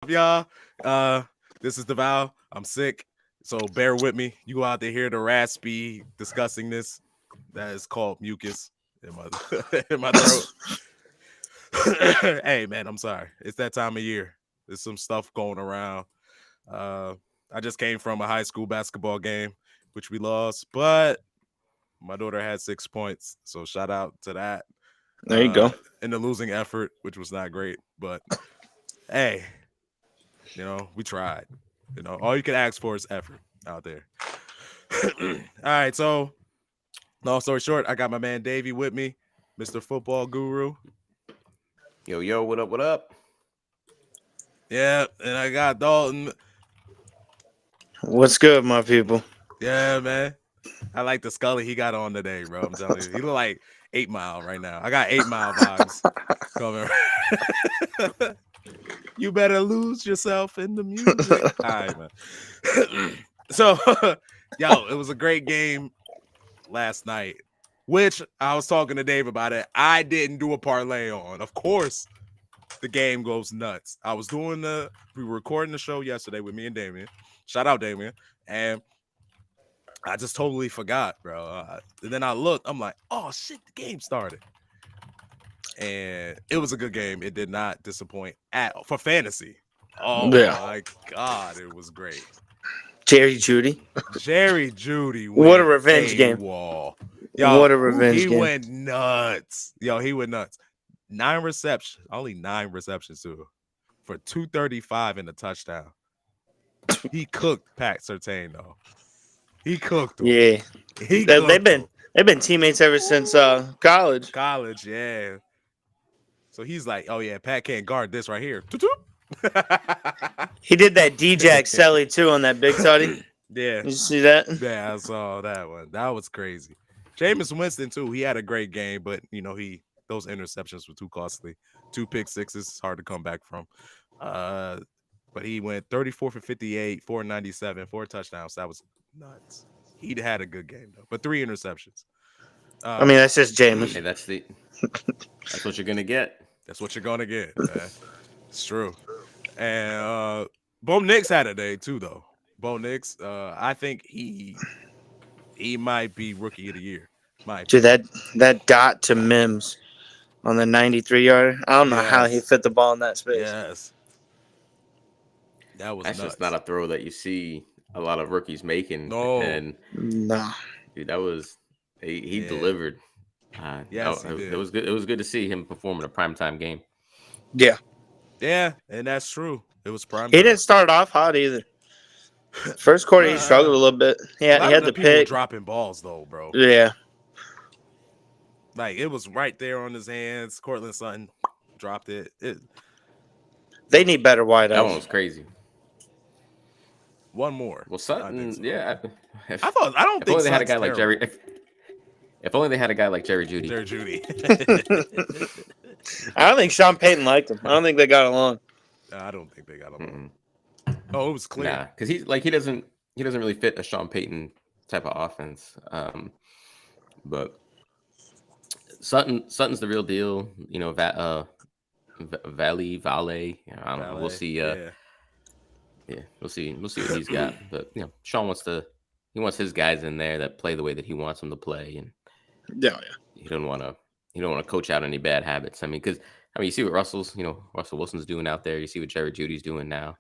y'all? This is DeVal. I'm sick, so bear with me. You go out there hear the raspy discussing this. That is called mucus in my in my throat. Hey man, I'm sorry. It's that time of year. There's some stuff going around. Uh, I just came from a high school basketball game, which we lost, but my daughter had 6 points, so shout out to that. There you go. In the losing effort, which was not great, but hey, we tried. All you can ask for is effort out there. All right, so long story short, I got my man Davey with me, Mr. Football Guru. Yo, yo, what up, what up? Yeah, and I got Dalton. What's good, my people? Yeah, man. I like the Scully he got on today, bro. I'm telling you. He look like 8 Mile right now. I got 8 Mile vibes coming. You better lose yourself in the music. All right, man. So, yo, it was a great game last night, which I was talking to Dave about it. I didn't do a parlay on. Of course, the game goes nuts. We were recording the show yesterday with me and Damien. Shout out, Damien. And I just totally forgot, bro. And then I looked, I'm like, oh shit, the game started. And it was a good game. It did not disappoint for fantasy. Oh my God, it was great. Jerry Jeudy. What a revenge game. Yo, what a revenge game. He went nuts. He went nuts. Only 9 receptions too, for 235 and a touchdown. He cooked Pat Surtain though. He cooked him. Yeah. They've been teammates ever since college. College, yeah. So he's like, oh yeah, Pat can't guard this right here. He did that D-Jack Selly too on that big tutty. Yeah. Did you see that? Yeah, I saw that one. That was crazy. Jameis Winston too. He had a great game, but those interceptions were too costly. 2 pick sixes, hard to come back from. But he went 34 for 58, 497, 4 touchdowns. That was nuts. He had a good game though, but 3 interceptions. I mean, that's just Jameis. Hey, that's what you're gonna get. That's what you're gonna get. Man. It's true. And Bo Nix had a day too, though. Bo Nix, I think he might be rookie of the year. Dude, that dot to Mims on the 93-yarder. I don't know how he fit the ball in that space. Yes. That's nuts. Just not a throw that you see a lot of rookies making. No. Dude, that was he delivered. Yes, it was good. It was good to see him perform in a primetime game. Yeah. Yeah, and that's true. It was prime. He didn't start off hot either. First quarter, he struggled a little bit. He had the pick. Dropping balls though, bro. Yeah. Like it was right there on his hands. Cortland Sutton dropped it. They need better wideouts. That one was crazy. One more. Well, Sutton, I don't think they had a guy like Jerry. If only they had a guy like Jerry Jeudy. I don't think Sean Payton liked him. I don't think they got along. I don't think they got along. Oh, it was clear. Nah, because he doesn't really fit a Sean Payton type of offense. But Sutton's the real deal. Valley. I don't know. We'll see. We'll see what he's got. But Sean wants his guys in there that play the way that he wants them to play, and he don't want to coach out any bad habits. I mean, because you see what Russell Wilson's doing out there. You see what Jerry Judy's doing now.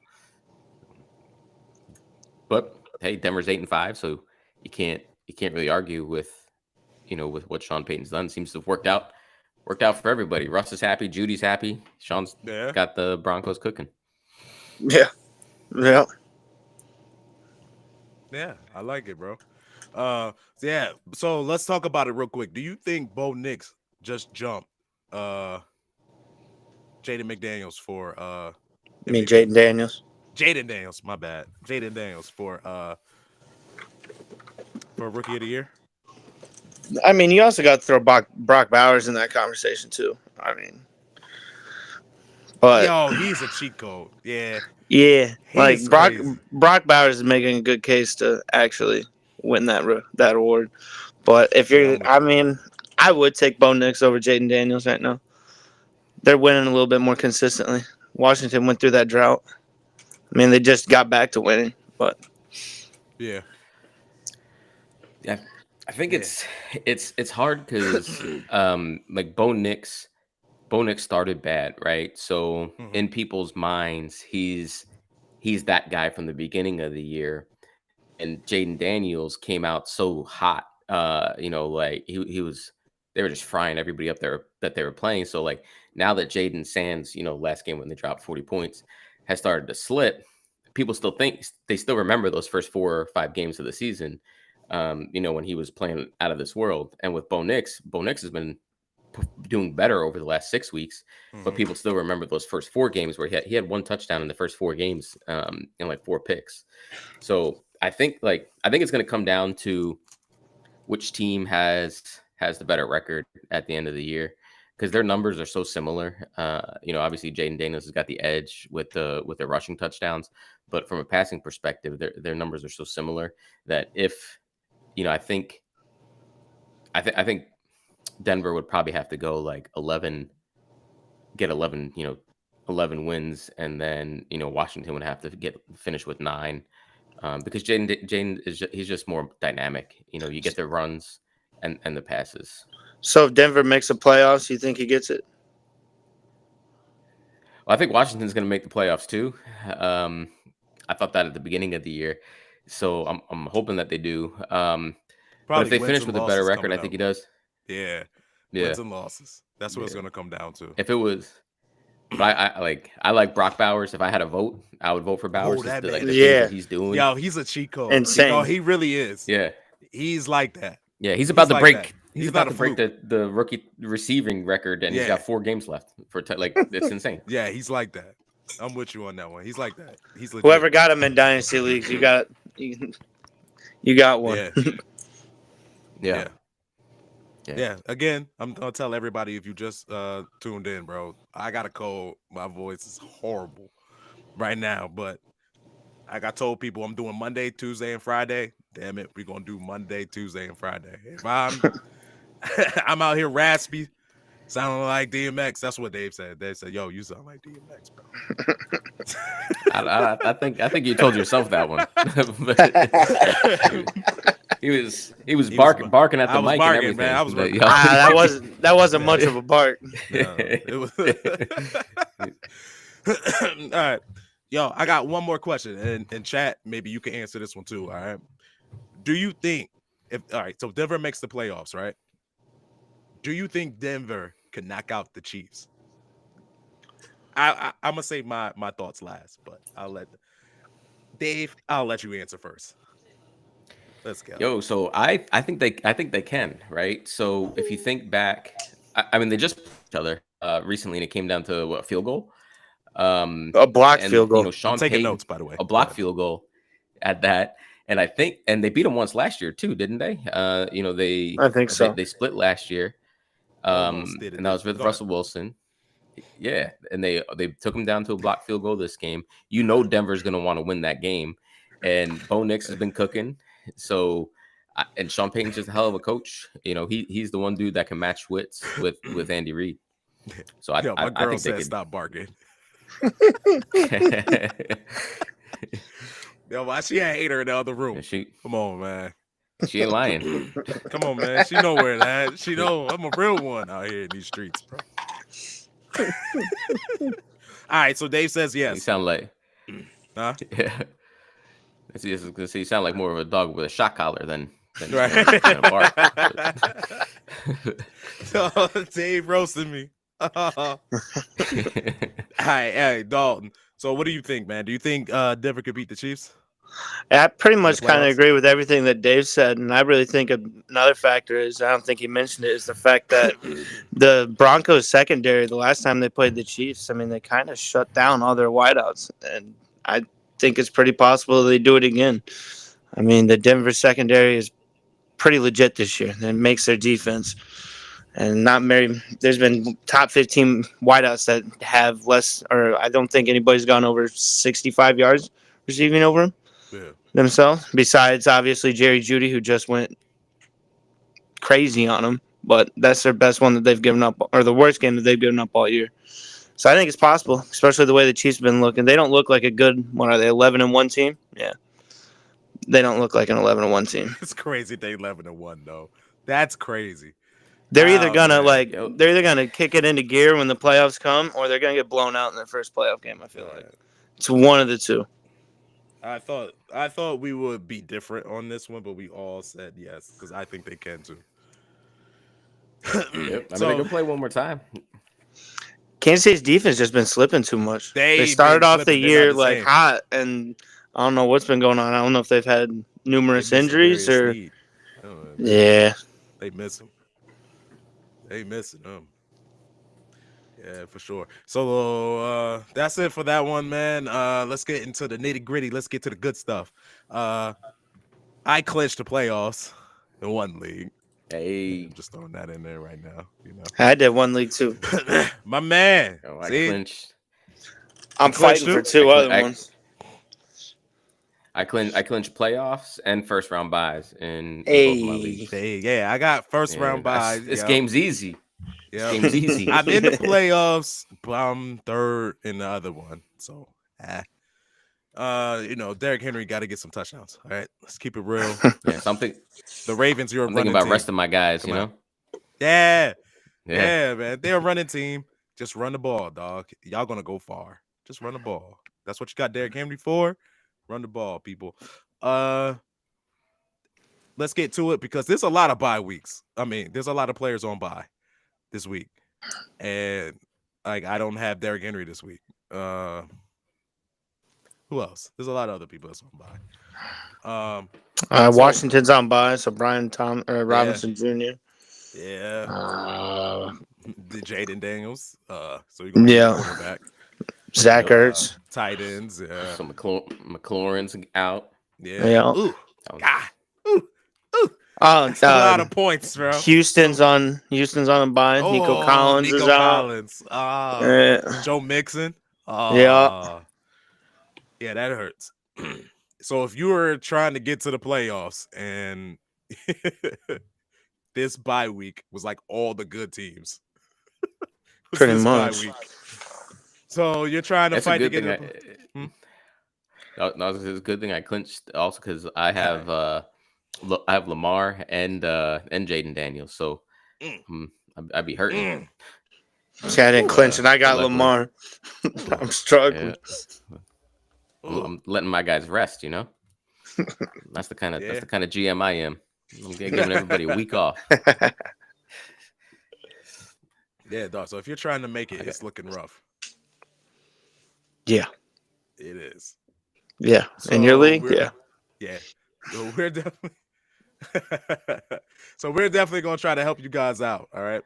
But hey, Denver's 8-5, so you can't really argue with what Sean Payton's done. Seems to have worked out for everybody. Russ is happy, Judy's happy. Sean's got the Broncos cooking. Yeah. Yeah, I like it, bro. So let's talk about it real quick. Do you think Bo Nix just jumped Jaden McDaniels for You mean Jaden Daniels? Jaden Daniels, my bad. Jaden Daniels for rookie of the year? I mean, you also got to throw Brock Bowers in that conversation too. I mean, but he's a cheat code. Yeah. Yeah, like Brock Bowers is making a good case to actually win that award. But I would take Bo Nix over Jaden Daniels right now. They're winning a little bit more consistently. Washington went through that drought. I mean, they just got back to winning, but yeah. I think it's hard because like Bo Nix started bad, right? So in people's minds, he's that guy from the beginning of the year, and Jaden Daniels came out so hot. Like he was, they were just frying everybody up there that they were playing. So like now that Jaden Sands, last game when they dropped 40 points, has started to slip, people still think they still remember those first 4 or 5 games of the season. When he was playing out of this world. And with Bo Nix has been doing better over the last 6 weeks, but people still remember those first 4 games where he had 1 touchdown in the first 4 games, and like 4 picks. So I think it's going to come down to which team has the better record at the end of the year, because their numbers are so similar. Obviously Jaden Daniels has got the edge with the rushing touchdowns, but from a passing perspective, their numbers are so similar that if I think Denver would probably have to go like 11 wins, and then Washington would have to finish with 9, because Jaden he's just more dynamic. You get the runs and the passes. So if Denver makes the playoffs, you think he gets it? Well, I think Washington's going to make the playoffs too. I thought that at the beginning of the year, so I'm hoping that they do. But if they finish with a better record, I think he does. Yeah. Wins and losses. That's what it's going to come down to. If it was, but I like Brock Bowers. If I had a vote, I would vote for Bowers. Oh, that the man. things that he's doing. Yo, he's a cheat code. Insane. He really is. Yeah. He's like that. Yeah, he's about to break. That. He's about to break the rookie receiving record, and he's got 4 games left it's insane. Yeah, he's like that. I'm with you on that one. He's like that. He's legit. Whoever got him in dynasty leagues, you got one. Yeah. Yeah. Again, I'm gonna tell everybody, if you just tuned in, bro, I got a cold. My voice is horrible right now, but I got told people I'm doing Monday, Tuesday, and Friday. Damn it, we're gonna do Monday, Tuesday, and Friday. If I'm out here raspy, sounding like DMX, that's what Dave said. They said, "Yo, you sound like DMX, bro." I think you told yourself that one. He was barking at the mic and everything. Man. I was that wasn't much of a bark. No, it was. All right, yo, I got one more question, and chat, maybe you can answer this one too. All right, do you think so Denver makes the playoffs, right? Do you think Denver can knock out the Chiefs? I'm gonna say my thoughts last, but I'll let you answer first. Let's go. Yo, so I think they can, right? So if you think back, I mean, they just played each other recently, and it came down to a field goal, a blocked field goal. Sean I'm taking Payton, notes, by the way. a blocked field goal at that, and I think, and they beat them once last year too, didn't they? I think so. They split last year, and that was with Russell Wilson. Yeah, and they took him down to a blocked field goal this game. Denver's going to want to win that game, and Bo Nix has been cooking. So, and Sean Payton's just a hell of a coach. He's the one dude that can match wits with Andy Reid. So my girl said stop barking. Yo, why she ain't hater in the other room? Come on, man. She ain't lying. Come on, man. She know where that. She know I'm a real one out here in these streets, bro. All right, so Dave says yes. You sound like, huh? Yeah. You sound like more of a dog with a shot collar than right. than a bark. So Dave roasted me. All right, hey, Dalton. So what do you think, man? Do you think Denver could beat the Chiefs? I pretty much kind of agree with everything that Dave said, and I really think another factor is, I don't think he mentioned it, is the fact that the Broncos secondary, the last time they played the Chiefs, I mean, they kind of shut down all their wideouts, and I think it's pretty possible they do it again. I mean, the Denver secondary is pretty legit this year. It makes their defense. And there's been top 15 wideouts that have less, or I don't think anybody's gone over 65 yards receiving over them themselves. Besides, obviously, Jerry Jeudy, who just went crazy on them. But that's their best one that they've given up, or the worst game that they've given up all year. So I think it's possible, especially the way the Chiefs have been looking. They don't look like a good, what are they, 11-1 team? Yeah. They don't look like an 11-1 team. It's crazy they 11-1 though. That's crazy. They're either gonna kick it into gear when the playoffs come, or they're gonna get blown out in their first playoff game. I feel like it's one of the two. I thought we would be different on this one, but we all said yes because I think they can too. Yep. I mean, they can play one more time. Kansas State's defense just been slipping too much. They started off the year like hot, and I don't know what's been going on. I don't know if they've had numerous injuries or. Yeah, they miss him. They missing him. Yeah, for sure. So that's it for that one, man. Let's get into the nitty gritty. Let's get to the good stuff. I clinched the playoffs in one league. Hey, I'm just throwing that in there right now. You know, I did one league too. My man. Oh, I clinched. I'm fighting for two other ones. I clinched playoffs and first round buys in both my leagues. Yeah, I got first round buys. This game's easy. Yeah, game's easy. I'm in the playoffs, but I'm third in the other one. So, Derrick Henry got to get some touchdowns. All right, let's keep it real. Yeah, something. The Ravens, you're thinking about resting my guys. Yeah, man, they're a running team. Just run the ball, dog. Y'all gonna go far. Just run the ball. That's what you got Derrick Henry for. Run the ball, people. Let's get to it because there's a lot of bye weeks. I mean, there's a lot of players on bye this week, and I don't have Derrick Henry this week. Who else? There's a lot of other people that's on bye. Washington's on bye, so Brian Robinson Jr. Yeah. The Jaden Daniels. So you're gonna quarterback. Zach Ertz. Tight ends. Yeah. So McLaurin's out. Yeah. Ooh. God. Ooh. That's a lot of points, bro. Houston's on a bye. Nico Collins is out. Joe Mixon. Yeah, that hurts. So if you were trying to get to the playoffs and this bye week was like all the good teams, pretty much. Bye week. So you're trying to fight to get it. No, it's a good thing I clinched also because I have Lamar and Jaden Daniels, so I'd be hurting. See, I didn't clinch, and I got Lamar. I'm struggling. Yeah. I'm letting my guys rest. That's the kind of GM I am. I'm giving everybody a week off. Yeah, dog. So if you're trying to make it, it's looking rough. Yeah, it is. Yeah, so in your league, yeah. So we're definitely gonna try to help you guys out. All right.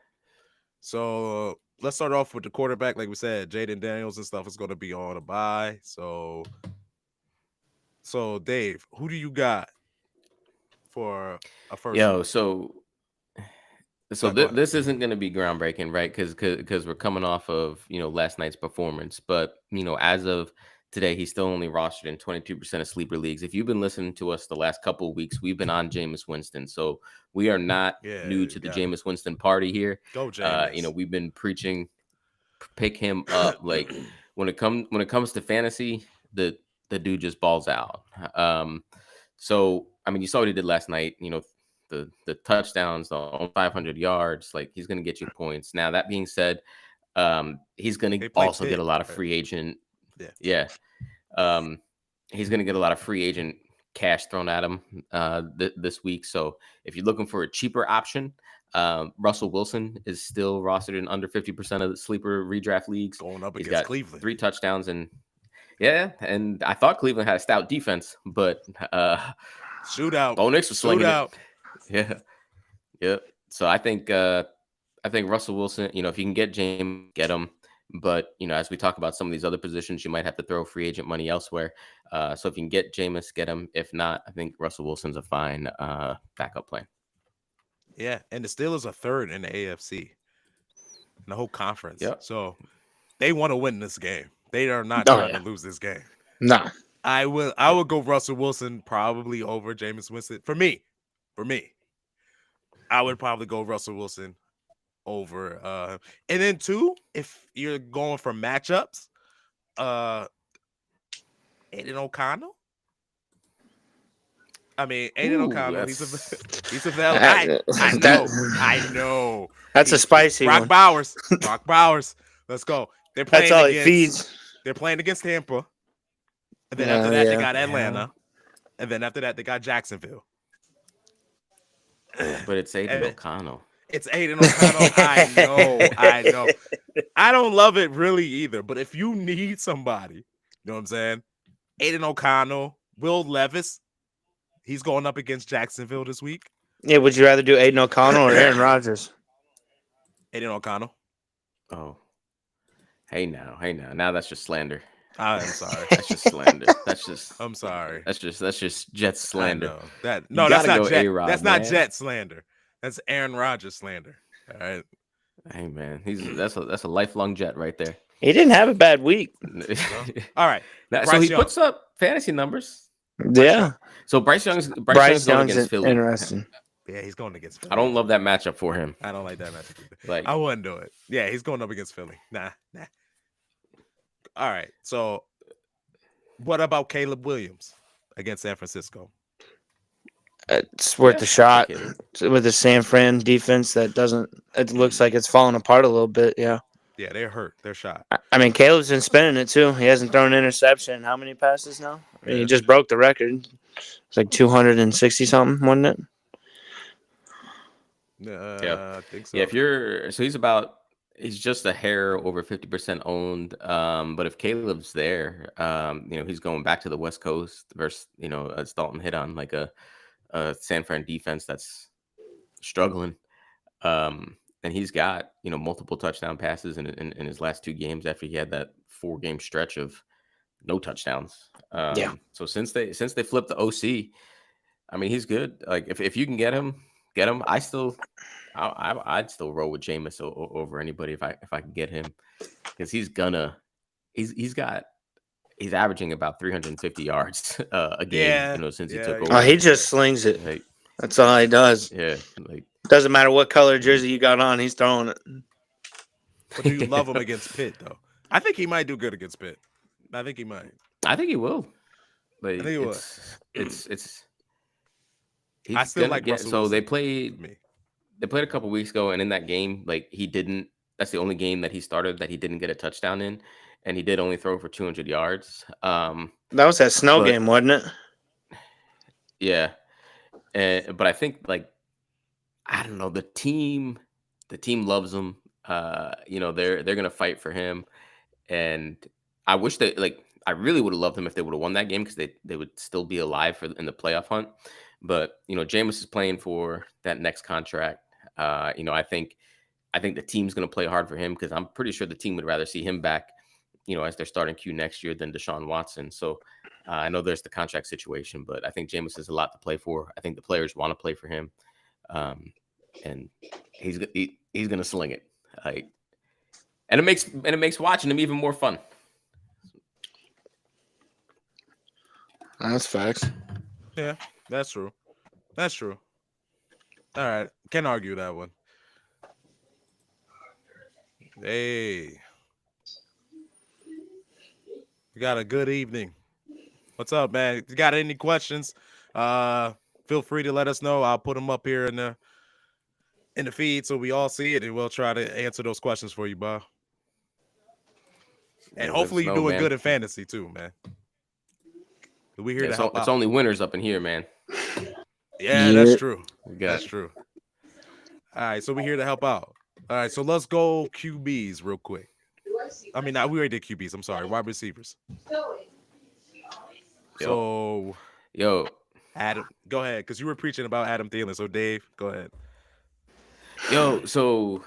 So let's start off with the quarterback. Like we said, Jaden Daniels and stuff is gonna be on a bye. So Dave, who do you got for a first? So this isn't going to be groundbreaking, right? Because we're coming off of last night's performance, but as of today, he's still only rostered in 22% of sleeper leagues. If you've been listening to us the last couple of weeks, we've been on Jameis Winston, so we are not new to the Jameis Winston party here. Go Jameis. We've been preaching, pick him up. Like when it comes to fantasy, the dude just balls out. So I mean, you saw what he did last night. The touchdowns, the 500 yards, like he's going to get you points. Now, that being said, he's going to also get a lot of free agent. Yeah. He's going to get a lot of free agent cash thrown at him this week. So if you're looking for a cheaper option, Russell Wilson is still rostered in under 50% of the sleeper redraft leagues. Going up against Cleveland. 3 touchdowns and I thought Cleveland had a stout defense, but shootout. Bo Nix was slinging it. Yeah. So I think Russell Wilson, if you can get James, get him. But as we talk about some of these other positions, you might have to throw free agent money elsewhere. So if you can get Jameis, get him. If not, I think Russell Wilson's a fine backup plan. Yeah, and the Steelers are third in the AFC, in the whole conference. Yep. So they want to win this game. They are not trying to lose this game. No. I will go Russell Wilson probably over Jameis Winston. For me, I would probably go Russell Wilson over. And then two, if you're going for matchups, Aiden O'Connell. I mean, Aiden O'Connell. He's a valid. I know. That's a spicy Brock one. Brock Bowers. Let's go. They're playing That's all he feeds. They're playing against Tampa, and then after that they got Atlanta, and then after that they got Jacksonville. But it's Aiden O'Connell. It's Aiden O'Connell. I know. I don't love it really either. But if you need somebody, you know what I'm saying? Aiden O'Connell, Will Levis. He's going up against Jacksonville this week. Yeah, would you rather do Aiden O'Connell or Aaron Rodgers? Aiden O'Connell. Oh. Hey now. Now that's just slander. I'm sorry. That's just slander. I'm sorry. That's just Jet slander. That's not Jet. That's not Jet slander. That's Aaron Rodgers slander. All right. Hey man, that's a lifelong Jet right there. He didn't have a bad week. All right. So he puts up fantasy numbers. Yeah. So Bryce Young's going against Philly. Interesting. Yeah, he's going against Philly. I don't love that matchup for him. I don't like that matchup either. I wouldn't do it. Yeah, he's going up against Philly. Nah. All right. So what about Caleb Williams against San Francisco? It's worth a shot with the San Fran defense it looks like it's falling apart a little bit. Yeah. Yeah, they're hurt. They're shot. I mean, Caleb's been spinning it too. He hasn't thrown an interception. How many passes now? I mean, he just broke the record. It's like 260 something, wasn't it? Yeah, I think so. Yeah, he's just a hair over 50% owned. But if Caleb's there, he's going back to the West Coast versus, as Dalton hit on, like a San Fran defense that's struggling. And he's got, multiple touchdown passes in his last two games after he had that 4-game stretch of no touchdowns. So since they flipped the OC, I mean, he's good. Like if you can get him. I'd still roll with Jameis over anybody if I can get him, because he's averaging about 350 yards a game. Since he took over. Oh, he just slings it. Like, that's all he does. Yeah, doesn't matter what color jersey you got on, he's throwing it. But do you love him against Pitt though? I think he might do good against Pitt. I think he might. I think he will. But I think he will. I still like Russell. So they played a couple weeks ago, and in that game, that's the only game that he started that he didn't get a touchdown in, and he did only throw for 200 yards. That was that snow game, wasn't it? Yeah. But I think I don't know, the team loves him. They're gonna fight for him, and I wish I really would have loved them if they would have won that game, because they would still be alive in the playoff hunt. But Jameis is playing for that next contract. I think the team's gonna play hard for him, because I'm pretty sure the team would rather see him back, as their starting Q next year than Deshaun Watson. So I know there's the contract situation, but I think Jameis has a lot to play for. I think the players want to play for him. And he's gonna sling it, and it makes watching him even more fun. That's facts. Yeah, that's true. All right, can't argue that one. Hey, we got a good evening. What's up, man? If you got any questions? Feel free to let us know. I'll put them up here in the feed so we all see it, and we'll try to answer those questions for you, Bob. And hopefully you're doing good in fantasy too, man. We here to help out. It's only winners up in here, man. Yeah, that's true. That's true. All right, so we're here to help out. All right, so let's go QBs real quick. I mean, we already did QBs. I'm sorry, wide receivers. So, Adam, go ahead, because you were preaching about Adam Thielen. So, Dave, go ahead. So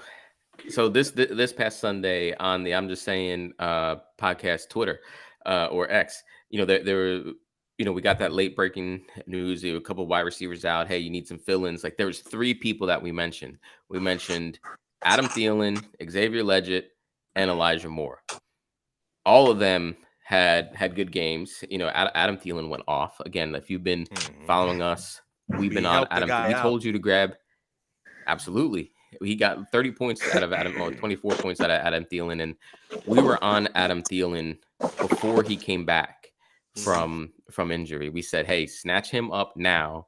this past Sunday on the I'm Just Saying podcast Twitter or X, there were, we got that late breaking news. There were a couple of wide receivers out. Hey, you need some fill-ins. There was 3 people that we mentioned. We mentioned Adam Thielen, Xavier Legette, and Elijah Moore. All of them had good games. Adam Thielen went off. Again, if you've been following us, we've been on Adam. We told you to grab. Absolutely. he got 30 points out of Adam, or 24 points out of Adam Thielen, and we were on Adam Thielen before he came back from injury. We said, hey, snatch him up now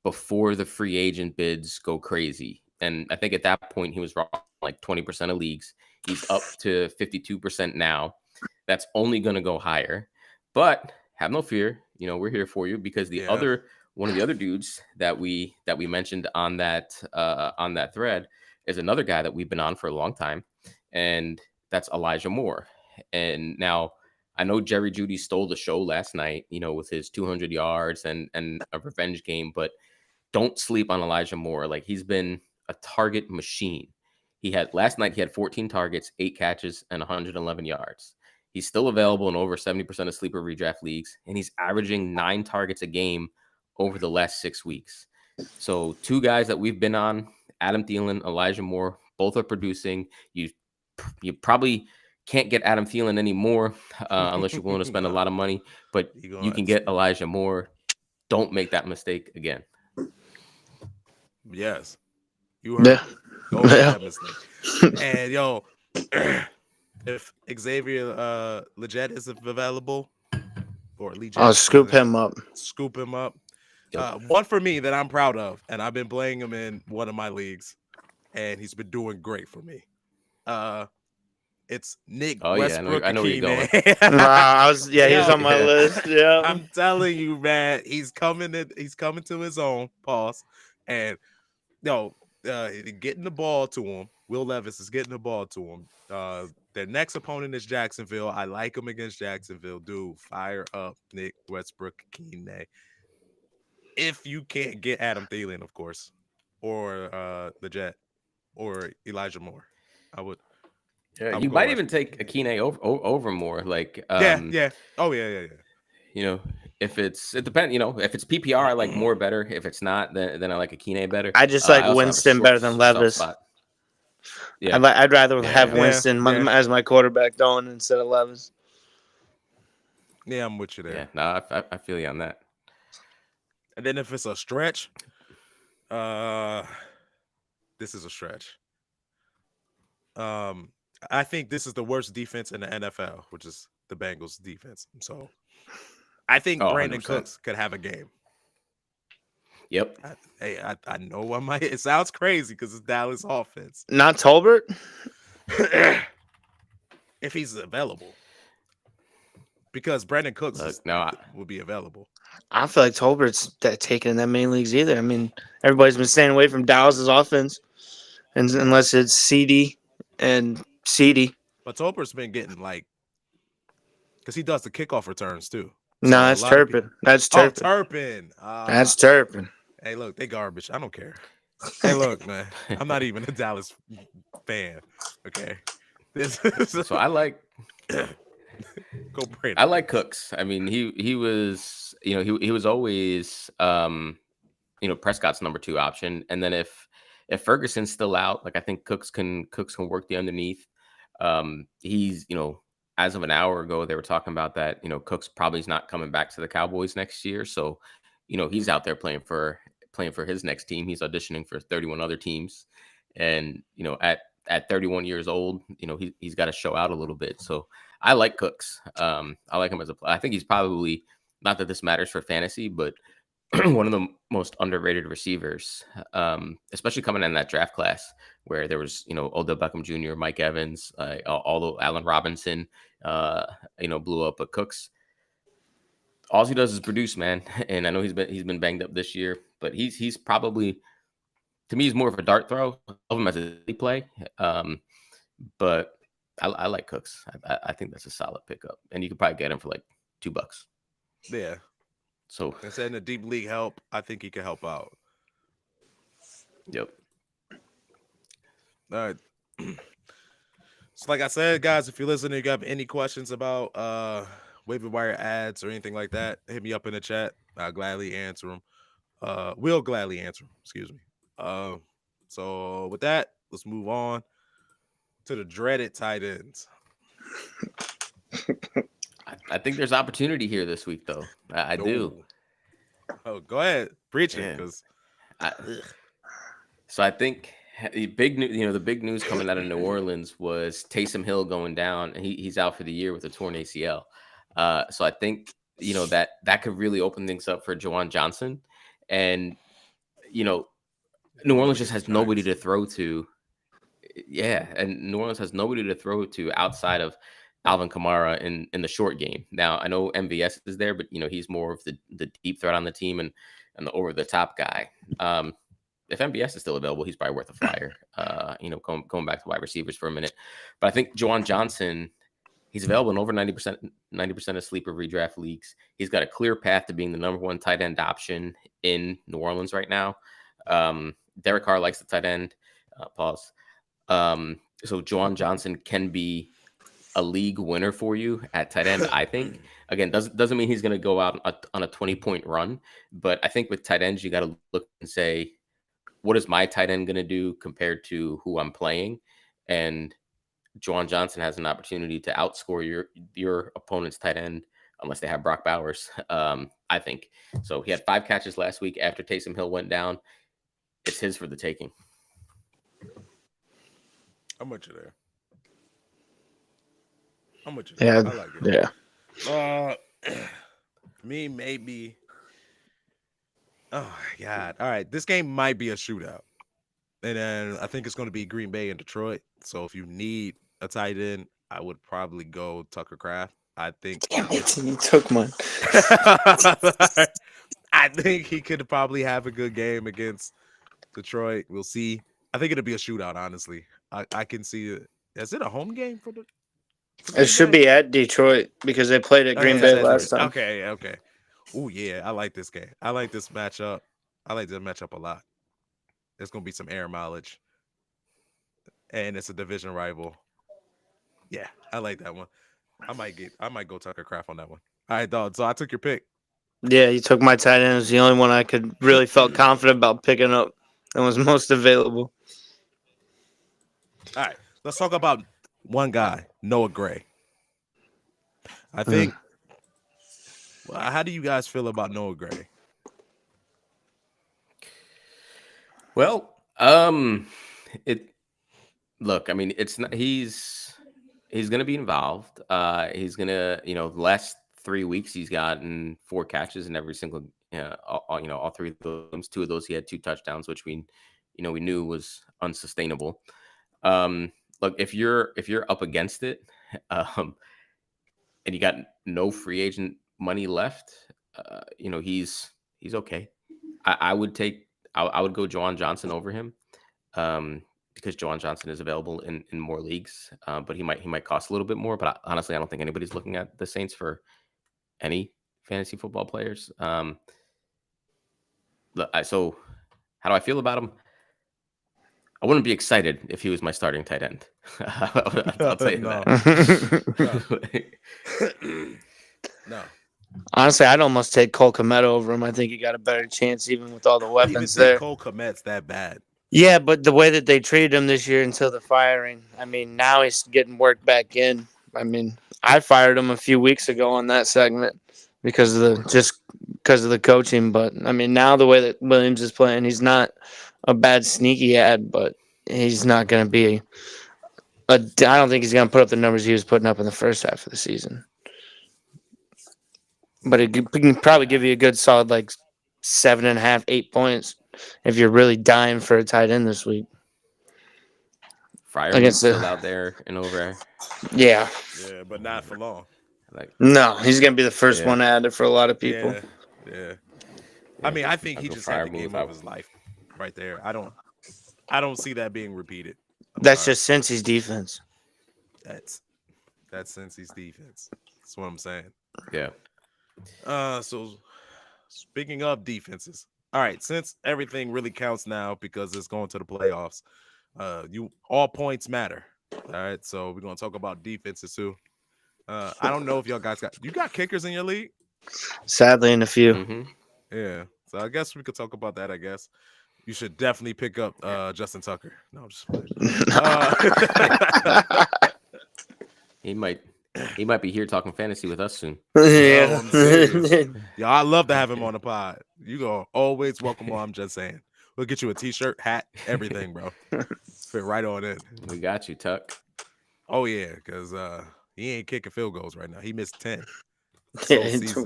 before the free agent bids go crazy. And I think at that point he was wrong like 20% of leagues. He's up to 52% now. That's only going to go higher. But have no fear, we're here for you, because one of the other dudes that we mentioned on that thread is another guy that we've been on for a long time, and that's Elijah Moore. And now I know Jerry Jeudy stole the show last night, with his 200 yards and a revenge game, but don't sleep on Elijah Moore. Like, he's been a target machine. Last night he had 14 targets, 8 catches, and 111 yards. He's still available in over 70% of sleeper redraft leagues, and he's averaging 9 targets a game over the last 6 weeks. So 2 guys that we've been on, Adam Thielen, Elijah Moore, both are producing. You probably can't get Adam Thielen anymore unless you're willing to spend a lot of money, but you can get Elijah Moore. Don't make that mistake again. Yes. You heard Don't make that mistake. And if Xavier Legette is available, or Legette, I'll scoop him up. Scoop him up. One for me that I'm proud of, and I've been playing him in one of my leagues, and he's been doing great for me. It's Nick Westbrook. I know where you're going. He was on my list. Yeah, I'm telling you, man, he's coming to his own. Pause. And getting the ball to him. Will Levis is getting the ball to him. Their next opponent is Jacksonville. I like him against Jacksonville. Dude, fire up Nick Westbrook-Ikine. If you can't get Adam Thielen, of course, or the Jet, or Elijah Moore, I would. Yeah, you might even take Ikine over Moore. Like, yeah. Oh, yeah. If it depends. If it's PPR, I like Moore better. If it's not, then I like Ikine better. I just like Winston better than Levis. Yeah, I'd rather have Winston as my quarterback going instead of Levis. Yeah, I'm with you there. Yeah, no, I feel you on that. And then if it's a stretch, this is a stretch. I think this is the worst defense in the NFL, which is the Bengals defense. So I think Brandon 100%. Cooks could have a game. Yep. I know it sounds crazy because it's Dallas offense. Not Tolbert? If he's available. Because Brandon Cooks will be available. I feel like Tolbert's taken in that many leagues either. I mean, everybody's been staying away from Dallas's offense, unless it's CD and CD. But Tolbert's been getting because he does the kickoff returns too. So no, that's Turpin. That's Turpin. Oh, Turpin. That's Turpin. Hey, look, they garbage. I don't care. Hey, look, man. I'm not even a Dallas fan. Okay. So I like. Go Brandon. I like Cooks. I mean, he was, he was always, Prescott's number 2 option. And then if Ferguson's still out, I think Cooks can work the underneath. He's, as of an hour ago, they were talking about that, Cooks probably is not coming back to the Cowboys next year. So, he's out there playing for his next team. He's auditioning for 31 other teams. And, at 31 years old, he's got to show out a little bit. So I like Cooks. I like him as a player. I think he's probably, not that this matters for fantasy, but one of the most underrated receivers, especially coming in that draft class where there was, Odell Beckham Jr., Mike Evans, although Allen Robinson, blew up. But Cooks, all he does is produce, man. And I know he's been banged up this year, but he's probably, to me, he's more of a dart throw. I love him as a play, but I like Cooks. I think that's a solid pickup, and you could probably get him for $2. Yeah. So instead of deep league help, I think he can help out. Yep. All right. So like I said, guys, if you're listening, you have any questions about waiver wire ads or anything like that, hit me up in the chat. I'll gladly answer them. We'll gladly answer them. Excuse me. So with that, let's move on to the dreaded tight ends. I think there's opportunity here this week, though. I do. Oh, go ahead, preach it. So I think The big the big news coming out of New Orleans was Taysom Hill going down, and he's out for the year with a torn ACL. So I think that could really open things up for Juwan Johnson, and New Orleans just has nobody to throw to. Yeah, and New Orleans has nobody to throw to outside of Alvin Kamara in the short game. Now I know MVS is there, but he's more of the deep threat on the team and the over the top guy. If MVS is still available, he's probably worth a flyer. Going back to wide receivers for a minute, but I think Juwan Johnson, he's available in over 90% of sleeper redraft leagues. He's got a clear path to being the number one tight end option in New Orleans right now. Derek Carr likes the tight end. Pause. So Juwan Johnson can be a league winner for you at tight end, I think. Again, doesn't mean he's going to go out on a 20-point run, but I think with tight ends, you got to look and say, what is my tight end going to do compared to who I'm playing? And Juwan Johnson has an opportunity to outscore your opponent's tight end unless they have Brock Bowers, I think. So he had 5 catches last week after Taysom Hill went down. It's his for the taking. How much are there? How much? Yeah, I like it. Yeah. Me maybe. Oh my God! All right, this game might be a shootout, and then I think it's going to be Green Bay and Detroit. So if you need a tight end, I would probably go Tucker Kraft. I think. Damn it, he took mine. I think he could probably have a good game against Detroit. We'll see. I think it'll be a shootout. Honestly, I can see it. Is it a home game for the? It should be at Detroit because they played at Green Bay last time. Okay. Oh yeah, I like this game. I like this matchup. I like this matchup a lot. There's gonna be some air mileage, and it's a division rival. Yeah, I like that one. I might go Tucker Kraft on that one. All right, dog. So I took your pick. Yeah, you took my tight end. It was the only one I could really felt confident about picking up and was most available. All right, let's talk about one guy, Noah Gray. I think. Well, how do you guys feel about Noah Gray? Well, look, I mean, it's not, he's going to be involved. He's going to, the last 3 weeks he's gotten 4 catches in every single, all 3 of those. 2 of those he had 2 touchdowns, which we knew was unsustainable. Look, if you're up against it, and you got no free agent money left, he's okay. I would go Juwan Johnson over him, because Juwan Johnson is available in more leagues, but he might cost a little bit more. But honestly, I don't think anybody's looking at the Saints for any fantasy football players. So how do I feel about him? I wouldn't be excited if he was my starting tight end. I'll tell you that. No. Honestly, I'd almost take Cole Kmet over him. I think he got a better chance, even with all the weapons there. Cole Kmet's that bad. Yeah, but the way that they treated him this year until the firing, I mean, now he's getting worked back in. I mean, I fired him a few weeks ago on that segment because of the coaching. But I mean, now the way that Williams is playing, he's not a bad sneaky ad, but he's not going to be. I don't think he's going to put up the numbers he was putting up in the first half of the season. But it can probably give you a good solid 7.5, 8 points if you're really dying for a tight end this week. Freiermuth's still out there and over. Yeah. Yeah, but not for long. No, he's gonna be the first one added for a lot of people. Yeah. I mean, I think he just had the game of his life right there. I don't see that being repeated. That's just Cincy's defense. That's Cincy's defense. That's what I'm saying. Yeah. So speaking of defenses, all right, since everything really counts now because it's going to the playoffs, all points matter. All right, so we're gonna talk about defenses too. I don't know if y'all guys got kickers in your league? Sadly, in a few. Mm-hmm. Yeah, so I guess we could talk about that. I guess you should definitely pick up Justin Tucker. No, I'm just He might be here talking fantasy with us soon. Yeah. Yeah, I love to have him on the pod. You go always welcome on. I'm just saying. We'll get you a T-shirt, hat, everything, bro. Fit right on in. We got you, Tuck. Oh yeah, because he ain't kicking field goals right now. He missed 10 this whole season.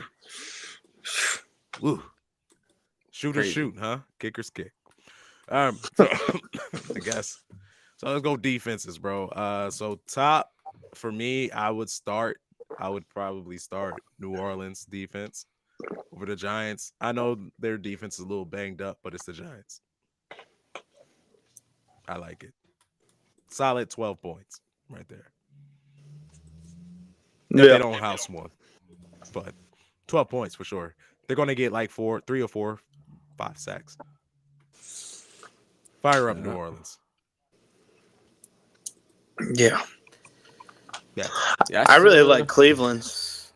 Woo. Shooters shoot, huh? Kickers kick. So, I guess. So let's go defenses, bro. So top for me, I would probably start New Orleans defense over the Giants. I know their defense is a little banged up, but it's the Giants. I like it. Solid 12 points right there. If they don't house one, but 12 points for sure. They're going to get like 3 or 4, 5 sacks. Fire up New Orleans. Yeah. Yeah, I really like Cleveland's.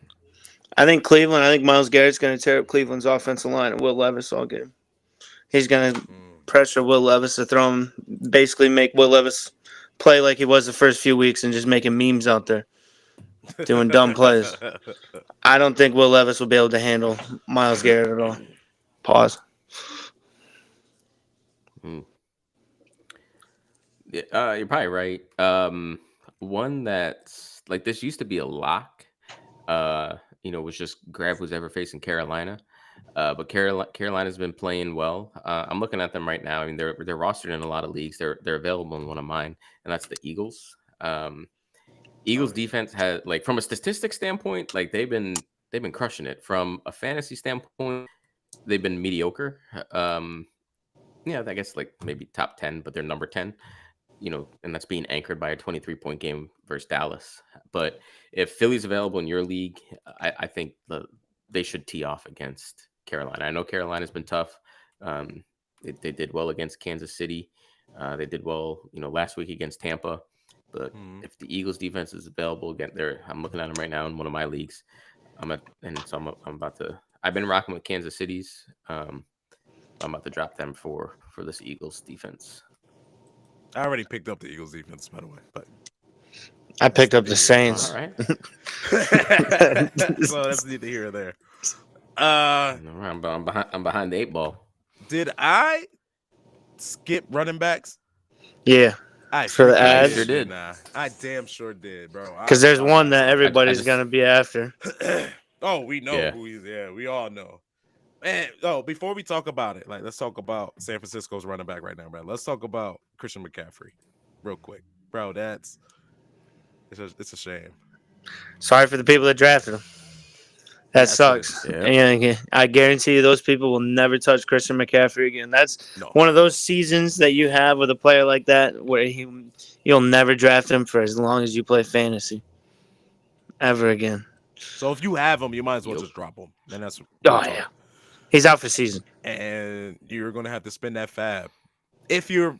I think Myles Garrett's going to tear up Cleveland's offensive line and Will Levis all game. He's going to pressure Will Levis to throw him, basically make Will Levis play like he was the first few weeks and just making memes out there, doing dumb plays. I don't think Will Levis will be able to handle Myles Garrett at all. Pause. Yeah, you're probably right. One that's like this used to be a lock. Was just grab who's ever facing Carolina. But Carolina's been playing well. I'm looking at them right now. I mean, they're rostered in a lot of leagues. They're available in one of mine, and that's the Eagles. Eagles defense has, like, from a statistic standpoint, like they've been crushing it. From a fantasy standpoint, they've been mediocre. I guess like maybe top 10, but they're number 10. And that's being anchored by a 23-point game versus Dallas. But if Philly's available in your league, I think they should tee off against Carolina. I know Carolina's been tough. They did well against Kansas City. They did well, last week against Tampa. But if the Eagles defense is available again, I'm looking at them right now in one of my leagues. I'm about to. I've been rocking with Kansas City's. I'm about to drop them for this Eagles defense. I already picked up the Eagles defense, by the way, but I picked up the Saints. All right. So that's neither here or there. I'm behind the 8 ball. Did I skip running backs? Yeah. For the ad? Sure did. Nah, I damn sure did, bro. Because there's one that everybody's gonna be after. Oh, we know who he's. Yeah, we all know. Man, before we talk about it, let's talk about San Francisco's running back right now, bro. Let's talk about Christian McCaffrey real quick, bro. It's a shame. Sorry for the people that drafted him. That sucks. Yeah. I guarantee you those people will never touch Christian McCaffrey again. That's one of those seasons that you have with a player like that where you'll never draft him for as long as you play fantasy. Ever again. So if you have him, you might as well just drop him. And that's yeah. He's out for season. And you're gonna have to spend that fab. If you're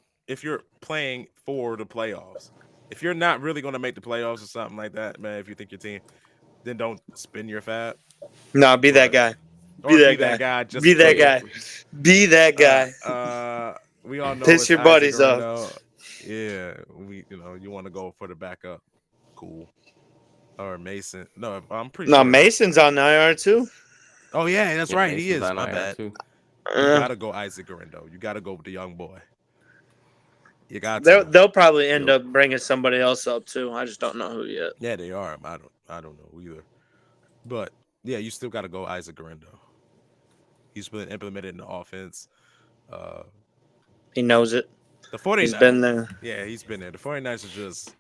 playing for the playoffs. If you're not really gonna make the playoffs or something like that, man, if you think your team, then don't spend your fab. No, be that guy. Be that guy. Be that guy. Be that guy. We all know piss your buddies off. Yeah, you want to go for the backup. Cool. Or Mason. No, I'm pretty sure. No, Mason's on IR too. Oh yeah, that's right. Mason's he is. My bad. Too. You gotta go Isaac Garendo. You gotta go with the young boy. You got. They'll probably end up bringing somebody else up too. I just don't know who yet. Yeah, they are. I don't know either. But yeah, you still gotta go Isaac Garendo. He's been implemented in the offense. He knows it. The 49ers. He's been there. Yeah, he's been there. The 49ers are just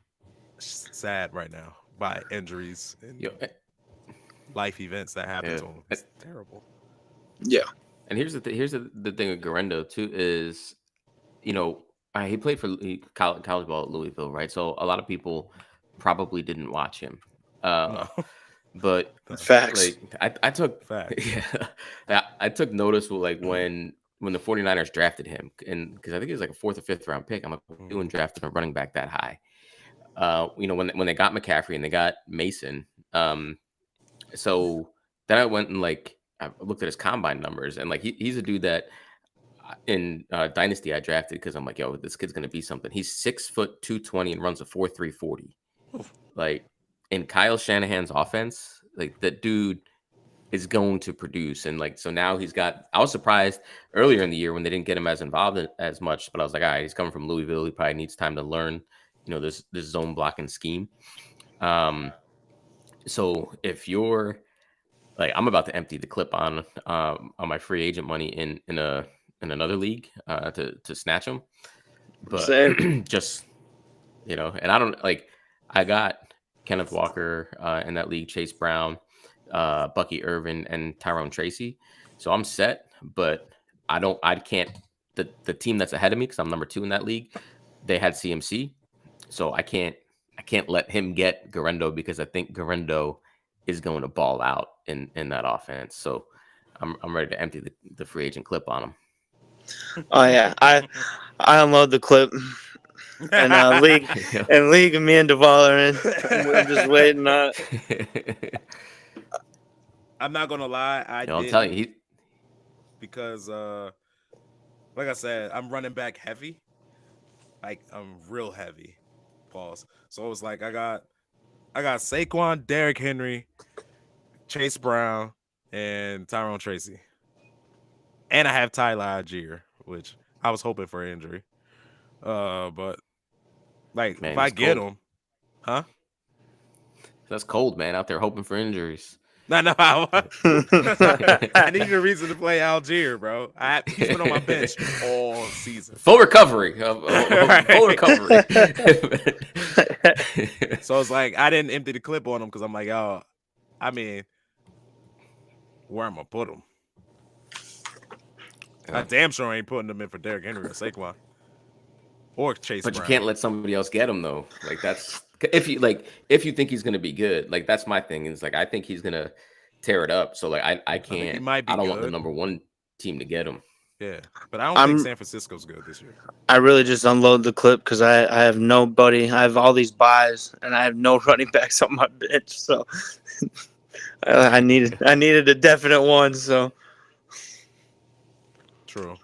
sad right now by injuries and life events that happen to them. It's terrible. Yeah. And here's the thing with Garendo too is, he played for college ball at Louisville, right? So a lot of people probably didn't watch him. No. But facts. I took facts. Yeah, I took notice when the 49ers drafted him, and because I think he was like a 4th or 5th round pick. I'm like, doing drafting a running back that high. When they got McCaffrey and they got Mason, so then I went and I looked at his combine numbers, and he's a dude that in Dynasty I drafted because I'm like, yo, this kid's gonna be something. He's 6 foot 220 and runs a 4.3 40. In Kyle Shanahan's offense, that dude is going to produce. And like, so now I was surprised earlier in the year when they didn't get him as involved as much, but I was like, all right, he's coming from Louisville. He probably needs time to learn, this zone blocking scheme. So if you're like, I'm about to empty the clip on my free agent money in another league to snatch him, but just, and I don't like, I got Kenneth Walker in that league, Chase Brown, Bucky Irvin, and Tyrone Tracy. So I'm set, but I can't, the team that's ahead of me, because I'm number 2 in that league, they had CMC. So I can't let him get Garendo, because I think Garendo is going to ball out in that offense. So I'm ready to empty the free agent clip on him. Oh yeah. I unload the clip. And league me and Duvall are in. We're just waiting on it. I'm not gonna lie, I'll tell you, because like I said, I'm running back heavy. Like, I'm real heavy. Pause. So it was like I got Saquon, Derrick Henry, Chase Brown, and Tyrone Tracy. And I have Tyler Algier, which I was hoping for injury. But like, man, if I get him, huh? That's cold, man, out there hoping for injuries. No. I need a reason to play Algier, bro. He's been on my bench all season. Full recovery. Full recovery. So it's like I didn't empty the clip on him because I'm like, oh, I mean, where am I put him? I damn sure ain't putting them in for Derrick Henry or Saquon or Chase Brown. But you can't let somebody else get him though. Like, that's if you think he's gonna be good. Like, that's my thing. Is like, I think he's gonna tear it up. So like, I can't. I don't want the number 1 team to get him. Yeah, but I don't think San Francisco's good this year. I really just unload the clip because I have nobody. I have all these buys and I have no running backs on my bench. So I needed a definite one. So true.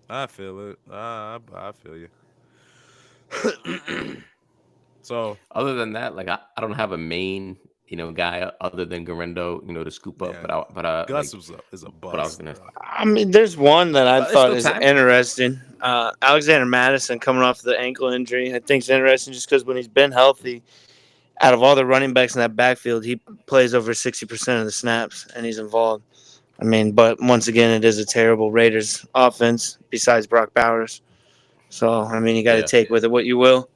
I feel it. I feel you. So other than that, like, I don't have a main guy other than Garendo, to scoop up. Yeah. But Gus is a bust. I mean, there's one that I thought is interesting. Alexander Madison coming off the ankle injury. I think it's interesting just because when he's been healthy, out of all the running backs in that backfield, he plays over 60% of the snaps and he's involved. I mean, but once again, it is a terrible Raiders offense besides Brock Bowers. So, I mean, you got to take with it what you will.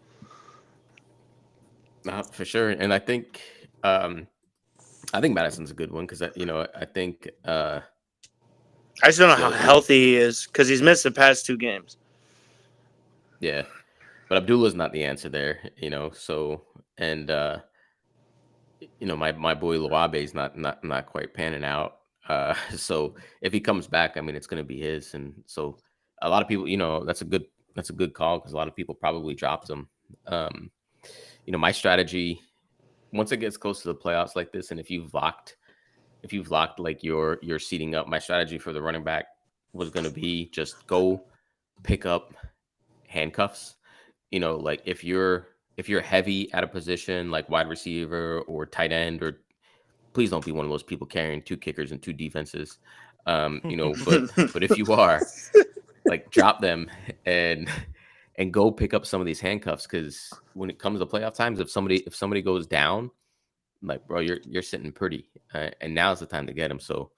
For sure. And I think Madison's a good one because, I think I just don't know how healthy he is because he's missed the past 2 games. Yeah. But Abdullah's not the answer there, so, and, my boy Luabe is not quite panning out. So if he comes back, I mean, it's going to be his. And so a lot of people, that's a good call because a lot of people probably dropped him. My strategy, once it gets close to the playoffs like this, and if you've locked like your seating up, my strategy for the running back was going to be just go pick up handcuffs. Like if you're heavy at a position like wide receiver or tight end, or please don't be one of those people carrying 2 kickers and 2 defenses. But if you are, like, drop them and go pick up some of these handcuffs, because when it comes to playoff times, if somebody goes down, like, bro, you're sitting pretty, and now's the time to get them. So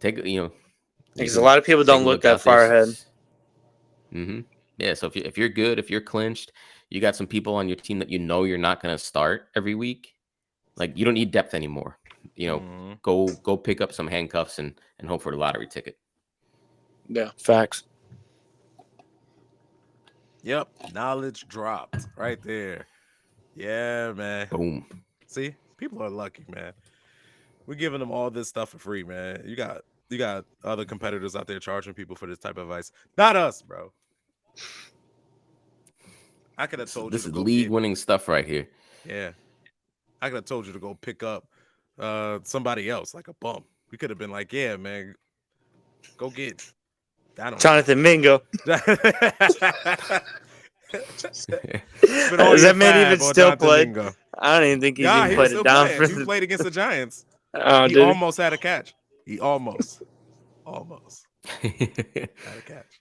because a lot of people don't look that far ahead. Mm-hmm. Yeah. So if you're good, if you're clinched, you got some people on your team that you're not going to start every week. Like, you don't need depth anymore. Go pick up some handcuffs and hope for the lottery ticket. Yeah, facts. Yep, knowledge dropped right there. Yeah, man. Boom. See, people are lucky, man. We're giving them all this stuff for free, man. You got other competitors out there charging people for this type of advice. Not us, bro. I could have told you. This is league-winning stuff right here. Yeah, I could have told you to go pick up somebody else, like a bum. We could have been like, yeah, man, go get Jonathan Mingo. Is that man even still played? Mingo. I don't even think he's even played it down. He played against the Giants. He almost had a catch. He almost had a catch.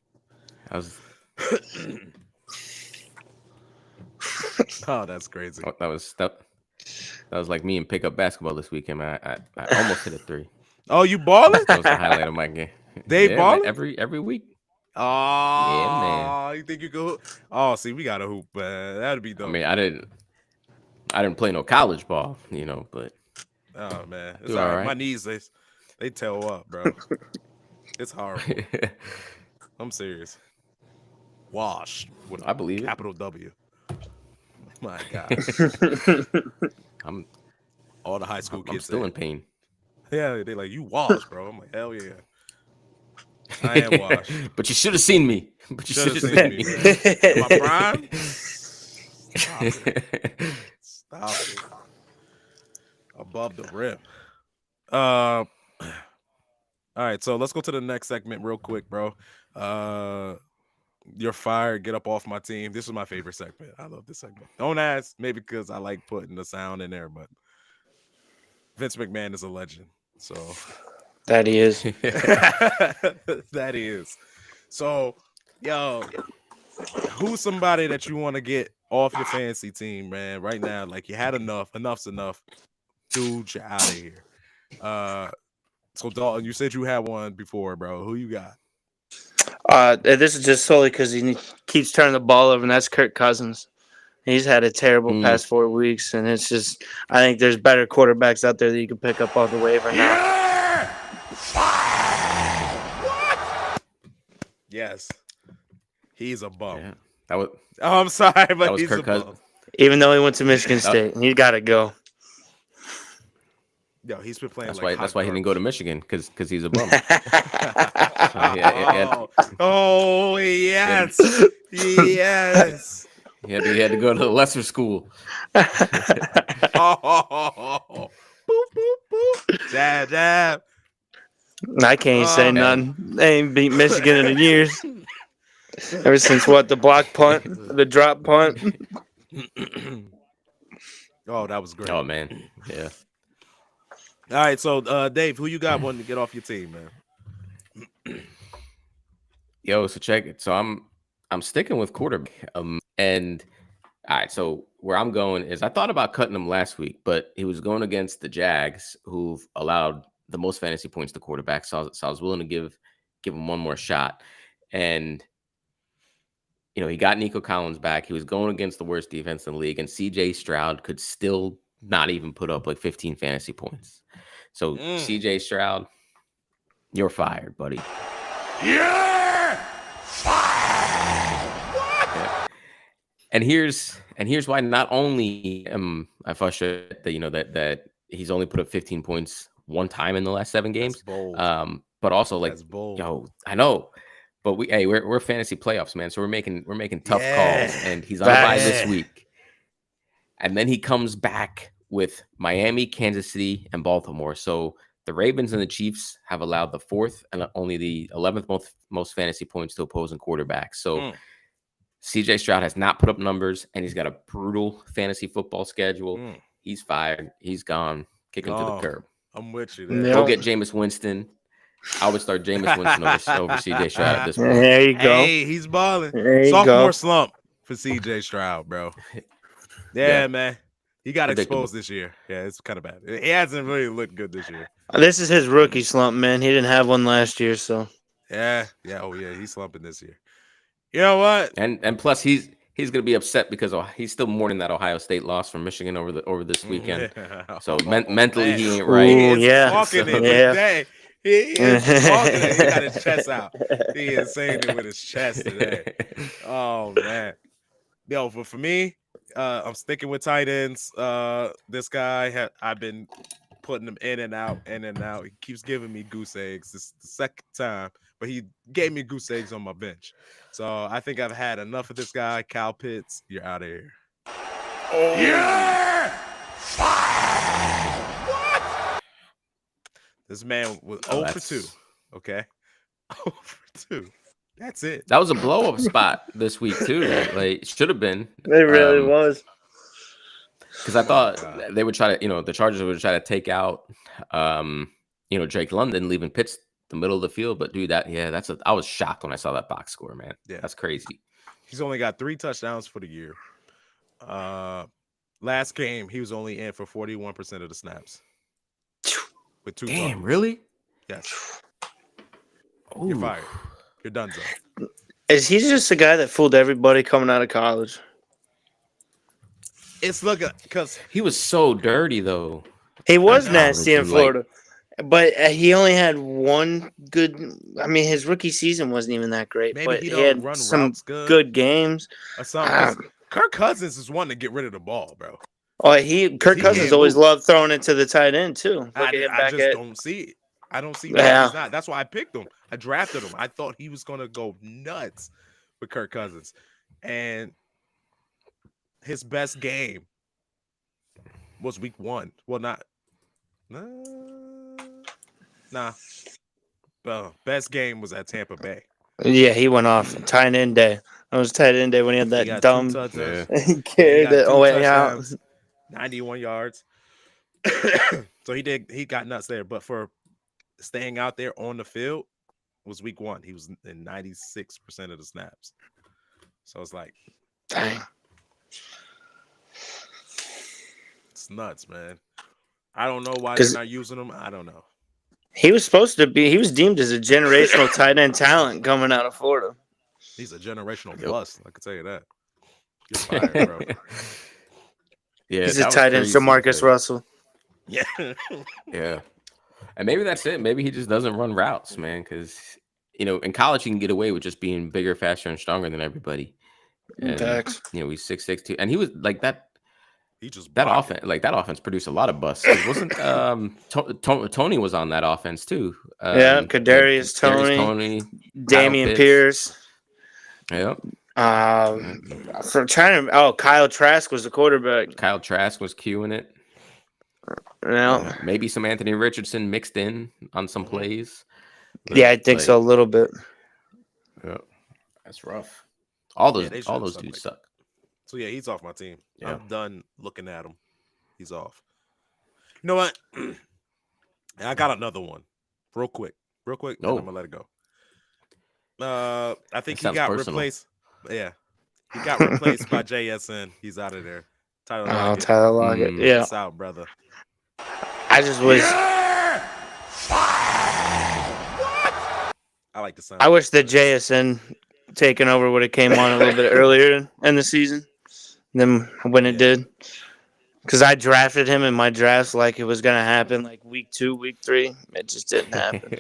Oh, that's crazy. That was like me in pickup basketball this weekend, man. I almost hit a 3. Oh, you balling? That was the highlight of my game. They balling every week. Oh, yeah, man. You think you could hoop? Oh, see, we got to hoop, man. That'd be dope. I mean, I didn't play no college ball, but oh man, it's all right. My knees they tell up, bro. It's horrible. I'm serious. Washed with I believe capital it. W. My God. I'm all the high school kids. I'm still in pain. Yeah, they like, you washed, bro. I'm like, hell yeah. I am washed. But you should have seen me. But you should have seen me. In my prime? Stop it. Stop it. Above the rim. All right, so let's go to the next segment real quick, bro. You're fired. Get up off my team. This is my favorite segment. I love this segment. Don't ask, maybe because I like putting the sound in there, but Vince McMahon is a legend. So that he is. That he is. So, yo, who's somebody that you want to get off your fantasy team, man? Right now, like you had enough. Enough's enough. Dude, you're out of here. So Dalton, you said you had one before, bro. Who you got? This is just solely because he keeps turning the ball over, and that's Kirk Cousins. He's had a terrible past 4 weeks, and it's just I think there's better quarterbacks out there that you can pick up off the waiver now. Yes, he's a bum. Yeah, that was. Oh, I'm sorry, but he's Kirk a bum. Cousins. Even though he went to Michigan State, he got to go. Yo, he's been playing. That's why he didn't go to Michigan because he's a bum. Oh yes, yes. He had to go to the lesser school. Oh, boop, boop, boop. Jab, jab. I can't say none. They ain't beat Michigan in years. Ever since the block punt, the drop punt. Oh, that was great. Oh man, yeah. All right, so Dave, who you got wanting to get off your team, man? Yo, so check it. So I'm sticking with quarterback. And all right, so where I'm going is I thought about cutting him last week, but he was going against the Jags, who've allowed the most fantasy points to quarterbacks. So I was willing to give him one more shot. And he got Nico Collins back. He was going against the worst defense in the league, and CJ Stroud could still not even put up like 15 fantasy points. So CJ Stroud, you're fired, buddy. You're fired. What? Yeah. And here's why not only am I frustrated that that he's only put up 15 points one time in the last 7 games. But also like I know. But we're fantasy playoffs, man. So we're making tough calls, and he's on a bye this week. And then he comes back with Miami, Kansas City, and Baltimore. So the Ravens and the Chiefs have allowed the 4th and only the 11th most fantasy points to opposing quarterbacks. So CJ Stroud has not put up numbers, and he's got a brutal fantasy football schedule. He's fired. He's gone. Kick him to the curb. I'm with you. Go get Jameis Winston. I would start Jameis Winston over CJ Stroud at this point. There you go. Hey, he's balling. Sophomore slump for CJ Stroud, bro. Yeah, man. He got exposed this year. Yeah, it's kind of bad. He hasn't really looked good this year. This is his rookie slump, man. He didn't have one last year, so. Yeah. Oh, yeah. He's slumping this year. You know what? And plus, he's going to be upset because he's still mourning that Ohio State loss from Michigan over this weekend. So mentally, he ain't right. He is talking it today. He is talking it. He got his chest out. He is saying it with his chest today. Oh, man. Yo, for me, I'm sticking with tight ends. This guy, I've been putting him in and out. He keeps giving me goose eggs. This is the second time, but he gave me goose eggs on my bench. So I think I've had enough of this guy. Kyle Pitts, you're out of here. Oh. You're fired. What? This man was 0 for 2. Okay, 0 for 2. That's it. That was a blow-up spot this week too. Like it should have been. It really was. Because I thought they would try to, the Chargers would try to take out, Drake London, leaving Pitts the middle of the field. But dude, I was shocked when I saw that box score, man. Yeah, that's crazy. He's only got 3 touchdowns for the year. Last game he was only in for 41% of the snaps. With 2 Damn, fumbles. really? Yes. Ooh. You're fired. You're done, so. Is he just a guy that fooled everybody coming out of college? It's looking because he was so dirty though. He was nasty in Florida, but he only had one good. I mean, his rookie season wasn't even that great. Maybe but he had run some good games. Or something. Kirk Cousins is one to get rid of the ball, bro. Oh, Kirk Cousins always loved throwing it to the tight end too. I just don't see it. I don't see why he's not. That's why I picked him. I drafted him. I thought he was gonna go nuts with Kirk Cousins, and his best game was week 1. Well, nah. Best game was at Tampa Bay. Yeah, he went off tight end day. It was tight end day when he had that dumb. He carried it away out. 91 yards. So he got nuts there. But for staying out there on the field was week 1. He was in 96% of the snaps. So it's like, dang. It's nuts, man. I don't know why they're not using him. I don't know. He was deemed as a generational tight end talent coming out of Florida. He's a generational bust. I can tell you that. You're fired, bro. Yeah, he's a tight end to Marcus Russell. Yeah. Yeah. And maybe that's it. Maybe he just doesn't run routes, man. Because, in college, you can get away with just being bigger, faster, and stronger than everybody. And, he's 6'6", 2. And he was like that. He just that offense produced a lot of busts. It wasn't Tony was on that offense too. Kadarius Toney, Damian Pierce. Yep. Kyle Trask was the quarterback. Kyle Trask was cueing it. Yeah. Maybe some Anthony Richardson mixed in on some plays. Yeah, I think so a little bit. Yeah, that's rough. All those dudes suck. So, yeah, he's off my team. Yeah. I'm done looking at him. He's off. You know what? I got another one. Real quick. No. I'm going to let it go. I think he got replaced. Yeah. He got replaced by JSN. He's out of there. Tyler Lockett. Tyler Lockett. Yeah. Peace out, brother. I just wish. I like the sound. I wish the JSN taking over would have came on a little bit earlier in the season than when it did. Because I drafted him in my drafts like it was going to happen like week 2, week 3. It just didn't happen.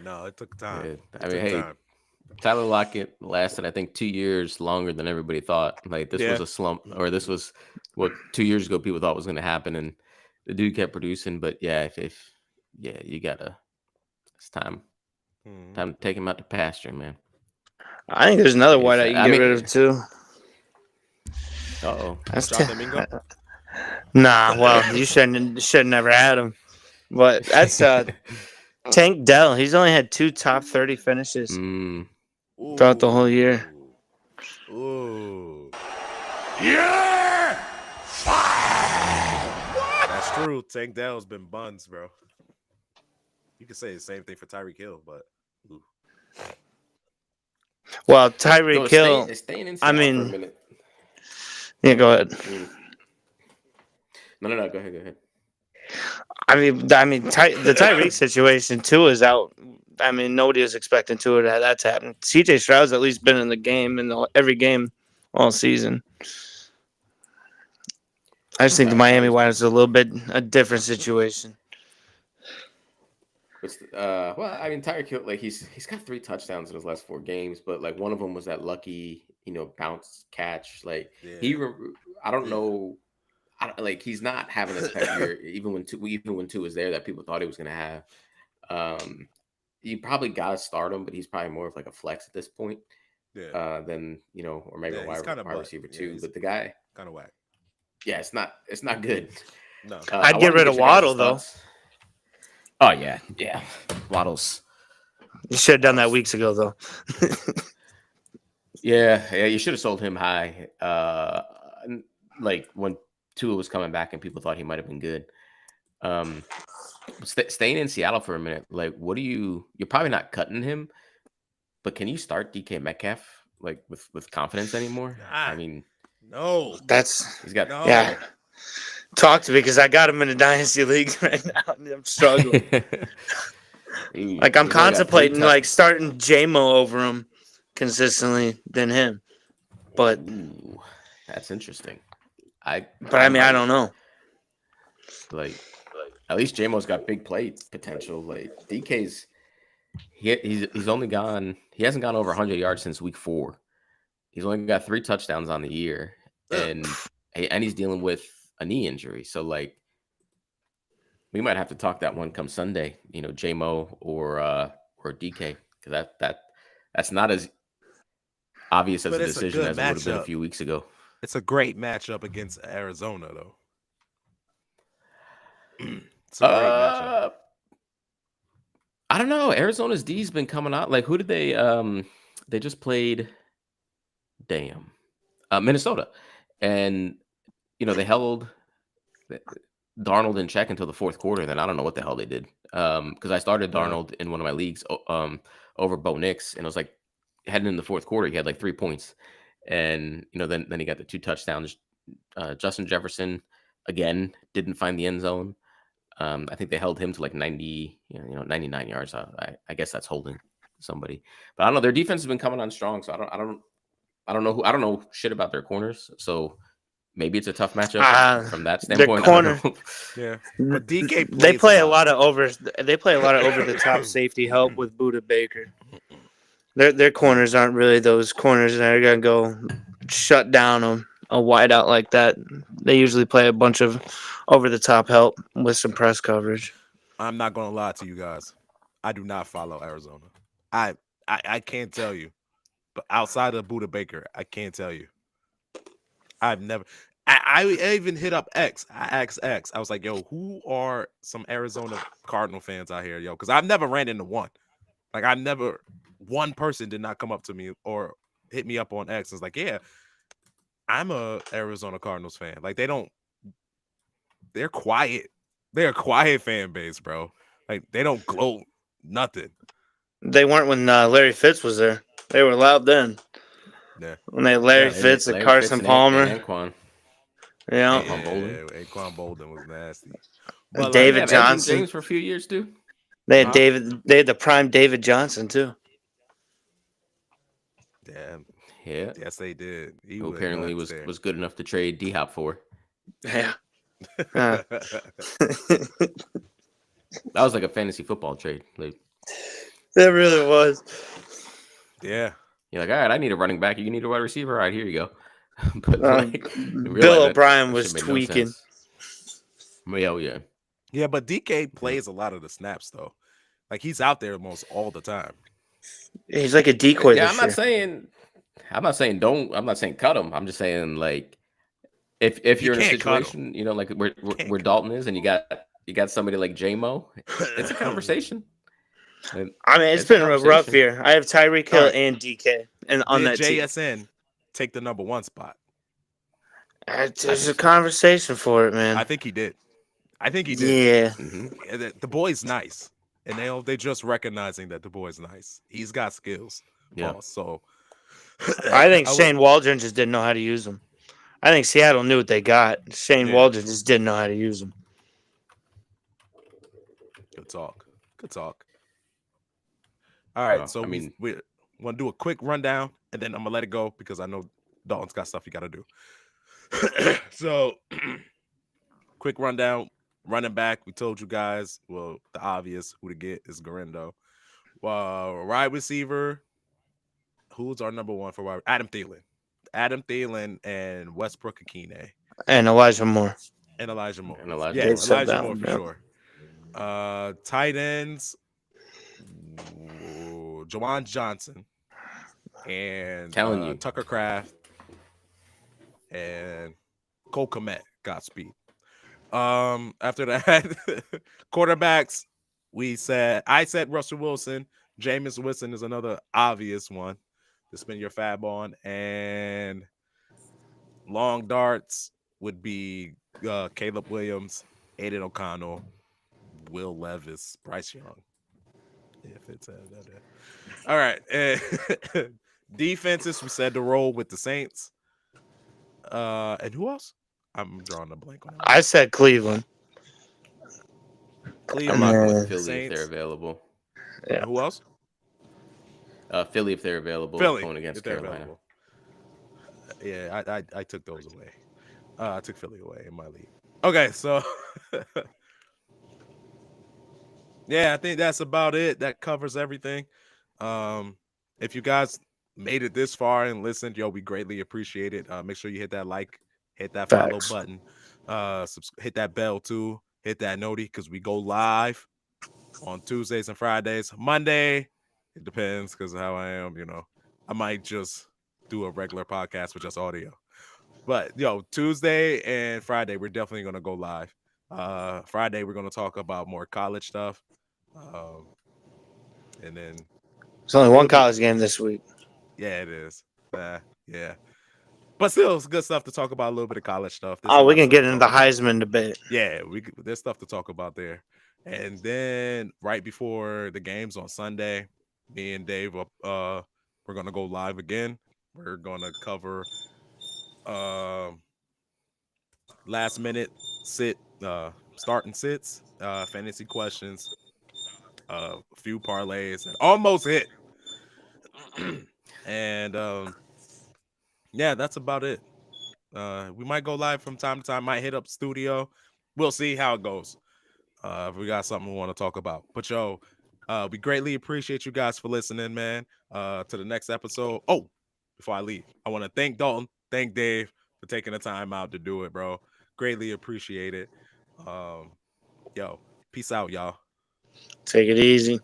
No, it took time. Yeah. Tyler Lockett lasted, I think, 2 years longer than everybody thought. Like, this was a slump, or this was what 2 years ago people thought was going to happen, and the dude kept producing. But, you got to – it's time. Time to take him out to pasture, man. I think there's another wideout you can get rid of, too. Uh-oh. Nah, well, you should never had him. But that's Tank Dell. He's only had 2 top 30 finishes throughout the whole year. Ooh. Yeah! That's true. Tank Dell's been buns, bro. You could say the same thing for Tyreek Hill, but well, Tyreek Hill. I mean, for a minute. Yeah, go ahead. No, go ahead. I mean, the Tyreek situation too is out. I mean, nobody was expecting that to happen. CJ Stroud's at least been in the game every game all season. I just think the Miami Wild is a little bit a different situation. Well, I mean, Tyreek Hill, like he's got 3 touchdowns in his last 4 games, but like one of them was that lucky, bounce catch. Like I don't know. He's not having this type of year, even when 2 was there that people thought he was going to have. You probably got to start him, but he's probably more of like a flex at this point than or maybe a wide receiver too. But the guy kind of whack. Yeah, it's not good. No, I'd get rid of Waddle though. Oh yeah. Waddle's. You should have done that weeks ago though. Yeah, you should have sold him high. Like when Tua was coming back and people thought he might have been good. Staying in Seattle for a minute, like, what do you're probably not cutting him, but can you start DK Metcalf like with confidence anymore? I mean, no, he's got yeah. Talk to me because I got him in a dynasty league right now. And I'm struggling. Like I'm contemplating like starting JMO over him consistently than him, but that's interesting. I mean I don't know. Like at least JMO's got big play potential. Like DK's he's only gone. He hasn't gone over 100 yards since week 4. He's only got 3 touchdowns on the year, and he's dealing with a knee injury. So like, we might have to talk that one come Sunday. JMO or DK, because that's not as obvious as a decision as it would have been a few weeks ago. It's a great matchup against Arizona, though. It's a great matchup. I don't know. Arizona's D's been coming out. Like, who did they? They just played. Minnesota, and they held Darnold in check until the 4th quarter. Then I don't know what the hell they did. Because I started Darnold in one of my leagues over Bo Nix, and it was like heading in the 4th quarter, he had like 3 points, and then he got the 2 touchdowns. Justin Jefferson again didn't find the end zone. I think they held him to like 99 yards. I guess that's holding somebody, but I don't know. Their defense has been coming on strong, so I don't know shit about their corners. So maybe it's a tough matchup from that standpoint. Corner, yeah. But DK they play a lot of over the top safety help with Budda Baker. Their corners aren't really those corners that are gonna go shut down a wideout like that. They usually play a bunch of over the top help with some press coverage. I'm not gonna lie to you guys. I do not follow Arizona. I can't tell you. But outside of Budda Baker, I can't tell you. I've never. I even hit up X. I asked X. I was like, "Yo, who are some Arizona Cardinal fans out here, yo?" Because I've never ran into one. Like one person did not come up to me or hit me up on X. And was like, "Yeah, I'm a Arizona Cardinals fan." Like they're quiet. They're a quiet fan base, bro. Like they don't gloat nothing. They weren't when Larry Fitz was there. They were loud then. Yeah. When they Larry Fitz and Carson Palmer. And Anquan. Yeah. Anquan Bolden was nasty. But David Johnson James for a few years too. They had They had the prime David Johnson too. Damn. Yeah. Yes, they did. Who apparently was good enough to trade D-Hop for. Yeah. That was like a fantasy football trade. Like, it really was. Yeah. You're like, all right, I need a running back. You need a wide receiver. All right, here you go. But Bill O'Brien was tweaking. Yeah. Yeah, but DK plays a lot of the snaps though. Like he's out there almost all the time. He's like a decoy. Yeah, I'm not saying cut him. I'm just saying like if you're in a situation, like where Dalton is, and you got somebody like JMO, it's a conversation. I mean, it's been a rough year. I have Tyreek Hill and DK, and on that JSN take the number 1 spot. There's a conversation for it, man. I think he did. Yeah. Mm-hmm. The boy's nice, and they just recognizing that the boy's nice. He's got skills. Yeah. So I think Shane Waldron just didn't know how to use them. I think Seattle knew what they got. Shane Waldron just didn't know how to use them. Good talk. All right, so we want to do a quick rundown, and then I'm going to let it go because I know Dalton's got stuff you got to do. So, quick rundown. Running back, we told you guys, well, the obvious who to get is Garendo. Wide receiver, who's our number 1 for wide? Adam Thielen and Westbrook Akine. And Elijah Moore. Elijah Moore for sure. Tight ends, Jawan Johnson and Tucker Kraft and Cole Kmet. Godspeed. After that, quarterbacks, I said Russell Wilson. Jameis Winston is another obvious one to spin your fab on, and long darts would be Caleb Williams, Aiden O'Connell, Will Levis, Bryce Young. If it's all right. Defenses, we said to roll with the Saints. And who else? I'm drawing a blank on that. I said Cleveland. Cleveland. I'm with with Philly Saints. if they're available. Yeah. Who else? Philly if they're available. Philly going against Carolina. Yeah, I took those away. I took Philly away in my league. Okay, so yeah, I think that's about it. That covers everything. If you guys made it this far and listened, we greatly appreciate it. Make sure you hit that like, hit that follow button, hit that bell too, hit that noti, because we go live on Tuesdays and Fridays. Monday, it depends because of how I am. I might just do a regular podcast with just audio. But Tuesday and Friday, we're definitely gonna go live. Friday, we're gonna talk about more college stuff. And then it's only one college game this week. Yeah, it is. Yeah. But still, it's good stuff to talk about, a little bit of college stuff. We can get into the Heisman debate. Yeah, there's stuff to talk about there. And then right before the games on Sunday, me and Dave, we're gonna go live again. We're gonna cover last minute start and sits, fantasy questions, a few parlays that almost hit. And yeah, that's about it. We might go live from time to time, might hit up studio. We'll see how it goes. If we got something we want to talk about. But we greatly appreciate you guys for listening, man. To the next episode. Oh, before I leave, I want to thank Dalton, thank Dave for taking the time out to do it, bro. Greatly appreciate it. Peace out, y'all. Take it easy.